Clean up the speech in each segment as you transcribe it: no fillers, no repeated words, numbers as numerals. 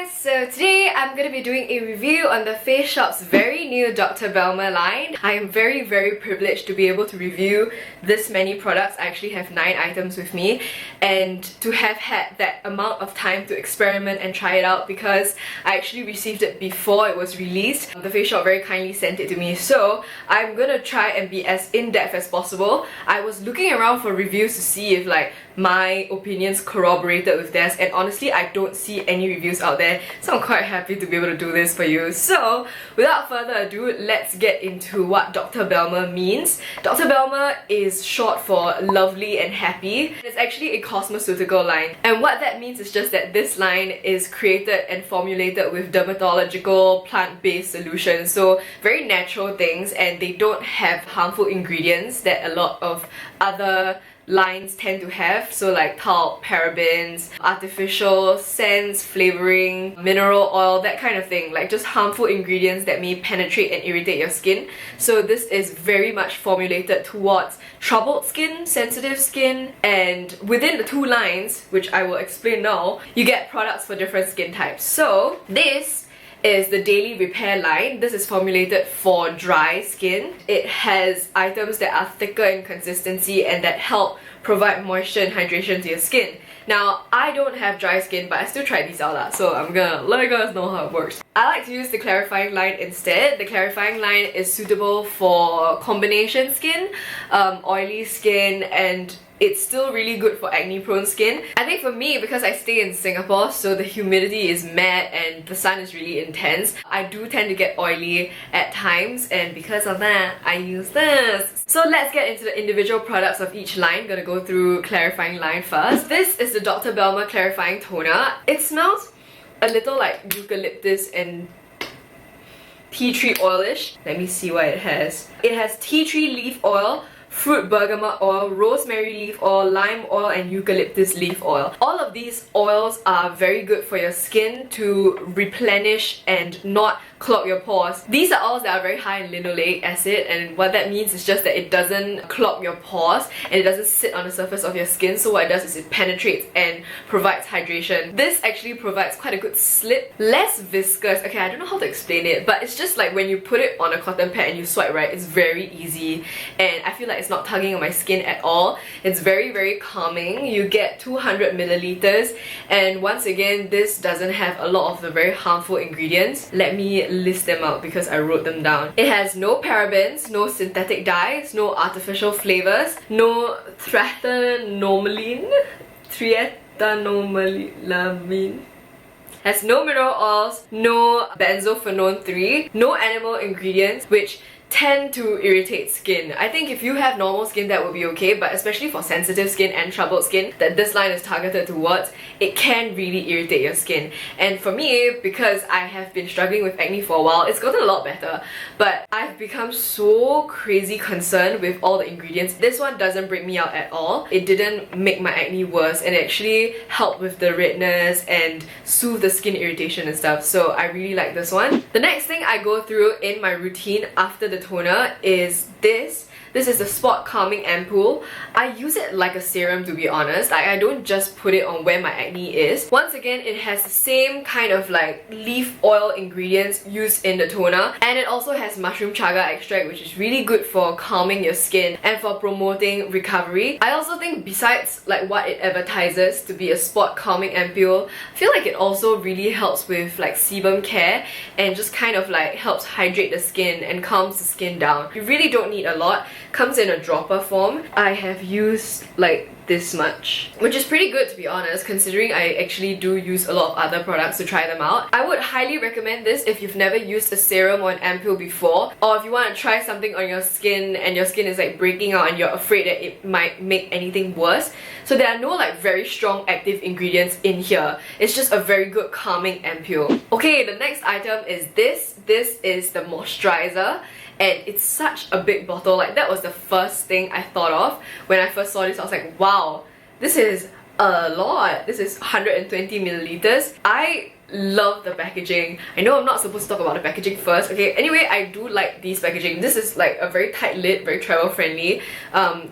guys, so today I'm going to be doing a review on the Face Shop's very new Dr. Belmeur line. I am very privileged to be able to review this many products. I actually have 9 items with me, and to have had that amount of time to experiment and try it out because I actually received it before it was released. The Face Shop very kindly sent it to me, so I'm gonna try and be as in-depth as possible. I was looking around for reviews to see if my opinions corroborated with theirs, and honestly I don't see any reviews out there, so I'm quite happy to be able to do this for you. So without further ado, let's get into what Dr. Belmeur means. Dr. Belmeur is short for lovely and happy. It's actually a cosmeceutical line, and what that means is just that this line is created and formulated with dermatological plant-based solutions, so very natural things, and they don't have harmful ingredients that a lot of other lines tend to have, so like talc, parabens, artificial scents, flavoring, mineral oil, that kind of thing, like just harmful ingredients that may penetrate and irritate your skin. So this is very much formulated towards troubled skin, sensitive skin, and within the 2 lines, which I will explain now, you get products for different skin types. So this is the Daily Repair line. This is formulated for dry skin. It has items that are thicker in consistency and that help provide moisture and hydration to your skin. Now, I don't have dry skin, but I still tried these out, so I'm gonna let you guys know how it works. I like to use the clarifying line instead. The clarifying line is suitable for combination skin, oily skin, and it's still really good for acne-prone skin. I think for me, because I stay in Singapore, so the humidity is mad and the sun is really intense, I do tend to get oily at times, and because of that, I use this. So let's get into the individual products of each line. I'm gonna go through clarifying line first. This is the Dr. Belmeur Clarifying Toner. It smells a little like eucalyptus and tea tree oilish. Let me see what it has. It has tea tree leaf oil, fruit bergamot oil, rosemary leaf oil, lime oil, and eucalyptus leaf oil. All of these oils are very good for your skin to replenish and not clog your pores. These are oils that are very high in linoleic acid, and what that means is just that it doesn't clog your pores and it doesn't sit on the surface of your skin, so what it does is it penetrates and provides hydration. This actually provides quite a good slip, less viscous. Okay, I don't know how to explain it, but it's just like when you put it on a cotton pad and you swipe right, it's very easy, and I feel like it's not tugging on my skin at all. It's very calming. You get 200 milliliters, and once again, this doesn't have a lot of the very harmful ingredients. Let me list them out because I wrote them down. It has no parabens, no synthetic dyes, no artificial flavors, no triethanolamine, has no mineral oils, no benzophenone 3, no animal ingredients, which tend to irritate skin. I think if you have normal skin, that would be okay, but especially for sensitive skin and troubled skin that this line is targeted towards, it can really irritate your skin. And for me, because I have been struggling with acne for a while, it's gotten a lot better, but I've become so crazy concerned with all the ingredients. This one doesn't break me out at all. It didn't make my acne worse, and it actually helped with the redness and soothe the skin irritation and stuff, so I really like this one. The next thing I go through in my routine after the toner is this. This is the Spot Calming Ampoule. I use it like a serum, to be honest. I don't just put it on where my acne is. Once again, it has the same kind of like leaf oil ingredients used in the toner, and it also has mushroom chaga extract, which is really good for calming your skin and for promoting recovery. I also think besides like what it advertises to be a spot calming ampoule, I feel like it also really helps with like sebum care and just kind of like helps hydrate the skin and calms the skin down. You really don't need a lot. Comes in a dropper form. I have used like this much, which is pretty good, to be honest, considering I actually do use a lot of other products to try them out. I would highly recommend this if you've never used a serum or an ampoule before, or if you want to try something on your skin and your skin is like breaking out and you're afraid that it might make anything worse. So there are no like very strong active ingredients in here. It's just a very good calming ampoule. Okay, the next item is this. This is the moisturizer, and it's such a big bottle. Like, that was the first thing I thought of when I first saw this. I was like, wow, this is a lot. This is 120 milliliters. I love the packaging. I know I'm not supposed to talk about the packaging first, okay? Anyway, I do like these packaging. This is like a very tight lid, very travel friendly.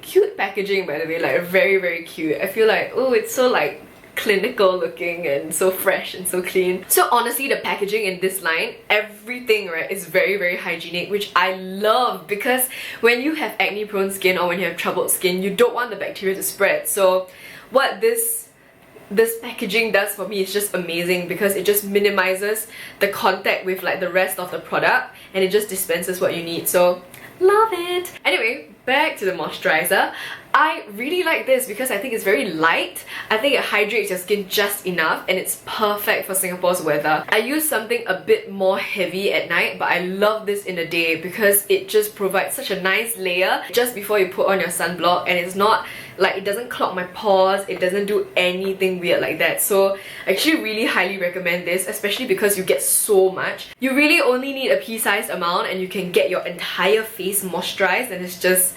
Cute packaging, by the way, like very cute. I feel like, oh, it's so like clinical looking and so fresh and so clean. So honestly, the packaging in this line, everything, right, is very hygienic, which I love, because when you have acne prone skin or when you have troubled skin, you don't want the bacteria to spread. So what this packaging does for me is just amazing, because it just minimizes the contact with like the rest of the product and it just dispenses what you need. So love it. Anyway, back to the moisturizer. I really like this because I think it's very light. I think it hydrates your skin just enough and it's perfect for Singapore's weather. I use something a bit more heavy at night, but I love this in the day because it just provides such a nice layer just before you put on your sunblock, and it's not like, it doesn't clog my pores, it doesn't do anything weird like that. So I actually really highly recommend this, especially because you get so much. You really only need a pea-sized amount and you can get your entire face moisturized, and it's just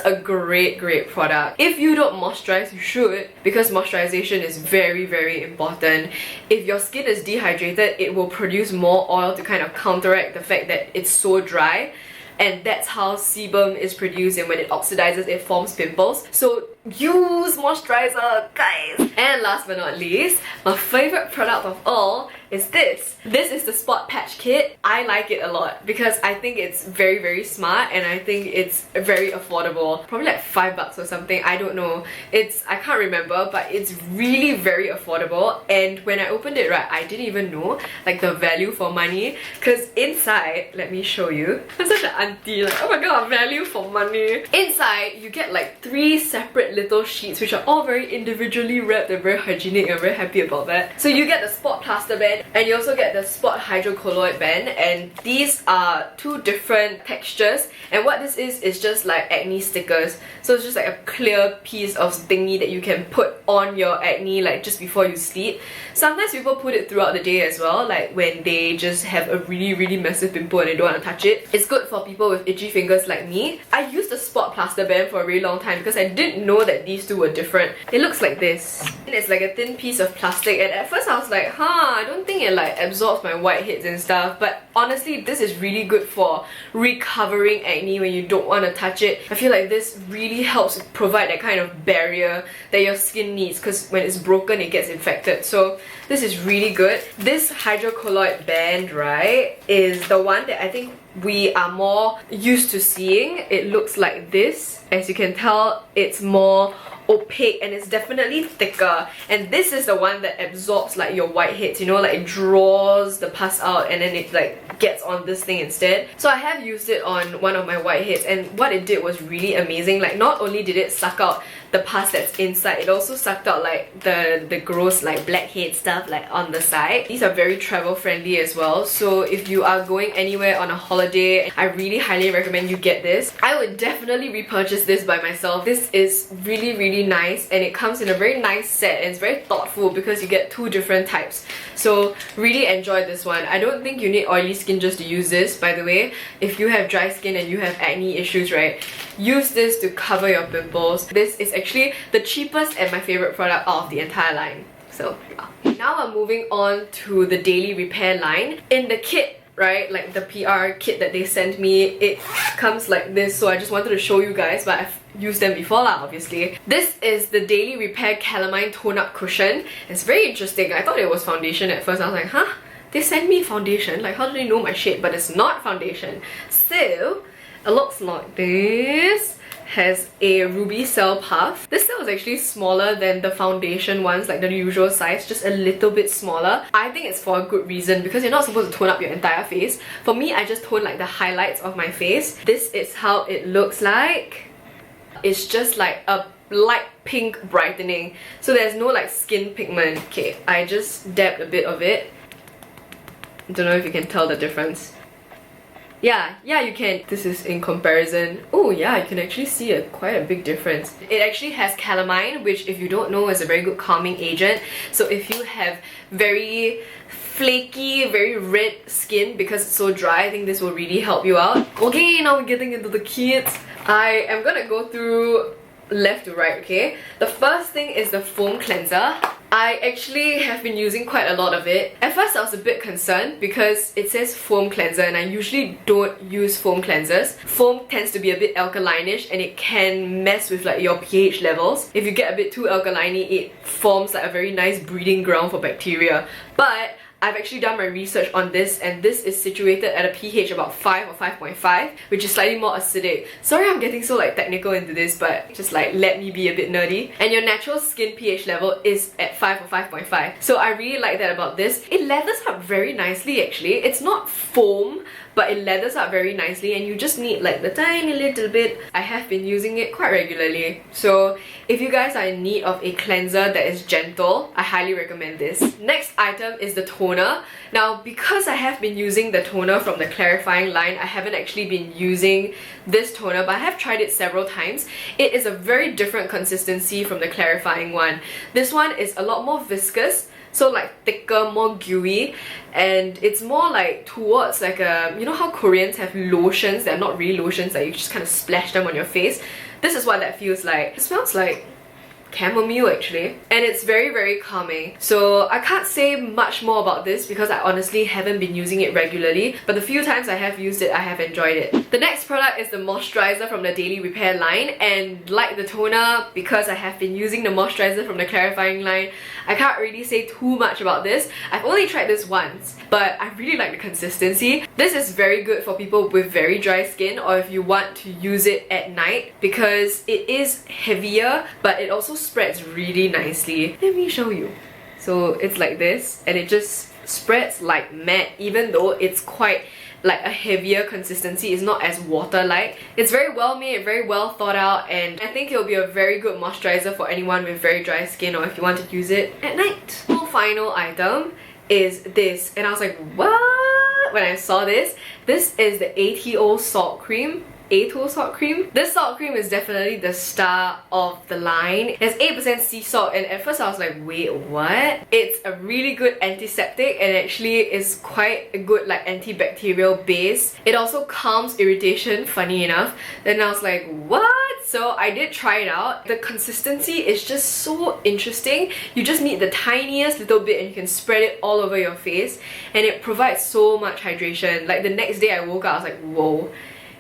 a great product. If you don't moisturize, you should, because moisturization is very important. If your skin is dehydrated, it will produce more oil to kind of counteract the fact that it's so dry, and that's how sebum is produced, and when it oxidizes it forms pimples. So use moisturizer, guys! And last but not least, my favorite product of all is this. This is the Spot Patch Kit. I like it a lot because I think it's very smart, and I think it's very affordable. Probably like $5 or something, I don't know. I can't remember, but it's really very affordable. And when I opened it, right, I didn't even know like the value for money, because inside, let me show you. I'm such an auntie, like, oh my god, value for money. Inside, you get like 3 separate little sheets which are all very individually wrapped and very hygienic. I'm very happy about that. So you get the Spot Plaster Band and you also get the Spot Hydrocolloid Band, and these are 2 different textures, and what this is just like acne stickers. So it's just like a clear piece of thingy that you can put on your acne like just before you sleep. Sometimes people put it throughout the day as well, like when they just have a really massive pimple and they don't want to touch it. It's good for people with itchy fingers like me. I used the Spot Plaster Band for a really long time because I didn't know that these 2 were different. It looks like this, and it's like a thin piece of plastic, and at first I was like, I don't think it like absorbs my whiteheads and stuff, but honestly this is really good for recovering acne when you don't want to touch it. I feel like this really helps provide that kind of barrier that your skin needs, because when it's broken it gets infected. So this is really good. This hydrocolloid band, right, is the one that I think we are more used to seeing. It looks like this. As you can tell, it's more opaque and it's definitely thicker, and this is the one that absorbs like your whiteheads, you know, like it draws the pus out and then it like gets on this thing instead. So I have used it on one of my whiteheads, and what it did was really amazing. Like, not only did it suck out the pus that's inside, it also sucked out like the gross like blackhead stuff like on the side. These are very travel friendly as well, so if you are going anywhere on a holiday, I really highly recommend you get this. I would definitely repurchase this by myself. This is really nice, and it comes in a very nice set, and it's very thoughtful because you get 2 different types. So really enjoy this one. I don't think you need oily skin just to use this, by the way. If you have dry skin and you have acne issues, right, use this to cover your pimples. This is actually the cheapest and my favorite product out of the entire line. So yeah. Now I'm moving on to the daily repair line. In the kit, right, like the PR kit that they sent me, it comes like this, so I just wanted to show you guys, but I've used them before lah, obviously. This is the Daily Repair Calamine Tone Up Cushion. It's very interesting. I thought it was foundation at first. I was like, huh? They sent me foundation? Like, how do they know my shade? But it's not foundation. So, it looks like this. Has a ruby cell puff. This cell is actually smaller than the foundation ones, like the usual size, just a little bit smaller. I think it's for a good reason, because you're not supposed to tone up your entire face. For me, I just tone like the highlights of my face. This is how it looks like. It's just like a light pink brightening, so there's no like skin pigment. Okay, I just dabbed a bit of it. Don't know if you can tell the difference. Yeah, you can. This is in comparison. Oh yeah, you can actually see quite a big difference. It actually has calamine, which if you don't know is a very good calming agent. So if you have very flaky, very red skin because it's so dry, I think this will really help you out. Okay, now we're getting into the kits. I am gonna go through left to right, okay? The first thing is the foam cleanser. I actually have been using quite a lot of it. At first I was a bit concerned because it says foam cleanser and I usually don't use foam cleansers. Foam tends to be a bit alkalinish and it can mess with like your pH levels. If you get a bit too alkaline, it forms like a very nice breeding ground for bacteria. But I've actually done my research on this, and this is situated at a pH about 5 or 5.5, which is slightly more acidic. Sorry I'm getting so like technical into this, but just like let me be a bit nerdy. And your natural skin pH level is at 5 or 5.5. So I really like that about this. It lathers up very nicely actually. It's not foam, but it lathers up very nicely and you just need like the tiny little bit. I have been using it quite regularly. So if you guys are in need of a cleanser that is gentle, I highly recommend this. Next item is the toner. Now because I have been using the toner from the clarifying line, I haven't actually been using this toner, but I have tried it several times. It is a very different consistency from the clarifying one. This one is a lot more viscous, so like thicker, more gooey, and it's more like towards like a, you know how Koreans have lotions that are not really lotions, that you just kind of splash them on your face? This is what that feels like. It smells like chamomile actually, and it's very calming. So I can't say much more about this because I honestly haven't been using it regularly, but the few times I have used it, I have enjoyed it. The next product is the moisturizer from the Daily Repair line, and like the toner, because I have been using the moisturizer from the clarifying line, I can't really say too much about this. I've only tried this once, but I really like the consistency. This is very good for people with very dry skin, or if you want to use it at night, because it is heavier but it also spreads really nicely. Let me show you. So it's like this and it just spreads like mad, even though it's quite like a heavier consistency. It's not as water-like. It's very well made, very well thought out, and I think it'll be a very good moisturizer for anyone with very dry skin or if you want to use it at night. The final item is this, and I was like, what? When I saw this. This is the ATO Salt Cream. ATO Salt Cream. This salt cream is definitely the star of the line. It's 8% sea salt, and at first I was like, wait, what? It's a really good antiseptic and actually is quite a good like antibacterial base. It also calms irritation, funny enough. Then I was like, what? So I did try it out. The consistency is just so interesting. You just need the tiniest little bit and you can spread it all over your face, and it provides so much hydration. Like the next day I woke up, I was like, whoa.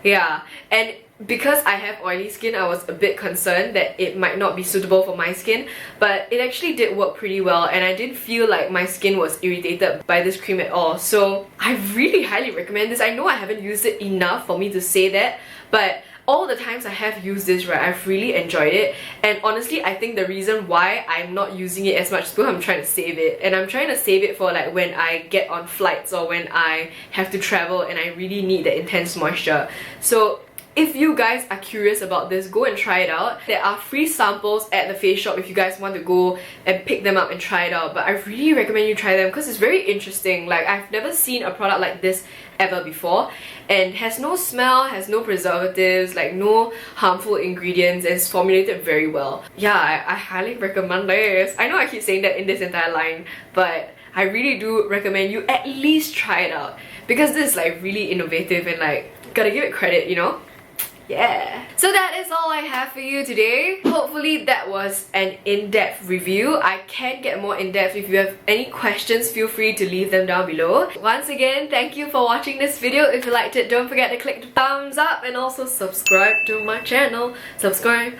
Yeah, and because I have oily skin, I was a bit concerned that it might not be suitable for my skin, but it actually did work pretty well, and I didn't feel like my skin was irritated by this cream at all. So I really highly recommend this. I know I haven't used it enough for me to say that, but all the times I have used this, right, I've really enjoyed it. And honestly, I think the reason why I'm not using it as much is because I'm trying to save it. And I'm trying to save it for like when I get on flights or when I have to travel and I really need the intense moisture. So if you guys are curious about this, go and try it out. There are free samples at the Face Shop if you guys want to go and pick them up and try it out. But I really recommend you try them because it's very interesting. Like, I've never seen a product like this ever before, and has no smell, has no preservatives, like no harmful ingredients, and it's formulated very well. Yeah, I highly recommend this. I know I keep saying that in this entire line, but I really do recommend you at least try it out because this is like really innovative and like, gotta give it credit, you know? Yeah. So that is all I have for you today. Hopefully that was an in-depth review. I can get more in-depth. If you have any questions, feel free to leave them down below. Once again, thank you for watching this video. If you liked it, don't forget to click the thumbs up and also subscribe to my channel. Subscribe.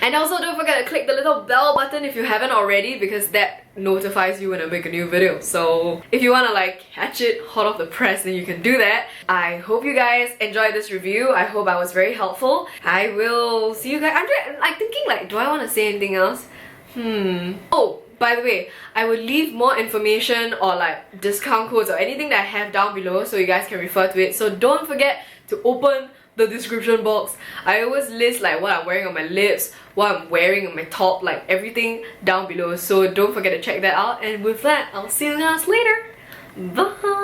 And also don't forget to click the little bell button if you haven't already, because that notifies you when I make a new video. So if you want to like catch it hot off the press, then you can do that. I hope you guys enjoyed this review. I hope I was very helpful. I will see you guys. I'm like thinking like, do I want to say anything else? Oh, by the way, I will leave more information or like discount codes or anything that I have down below so you guys can refer to it. So don't forget to open the description box. I always list like what I'm wearing on my lips, what I'm wearing on my top, like everything down below. So don't forget to check that out. And with that, I'll see you guys later. Bye!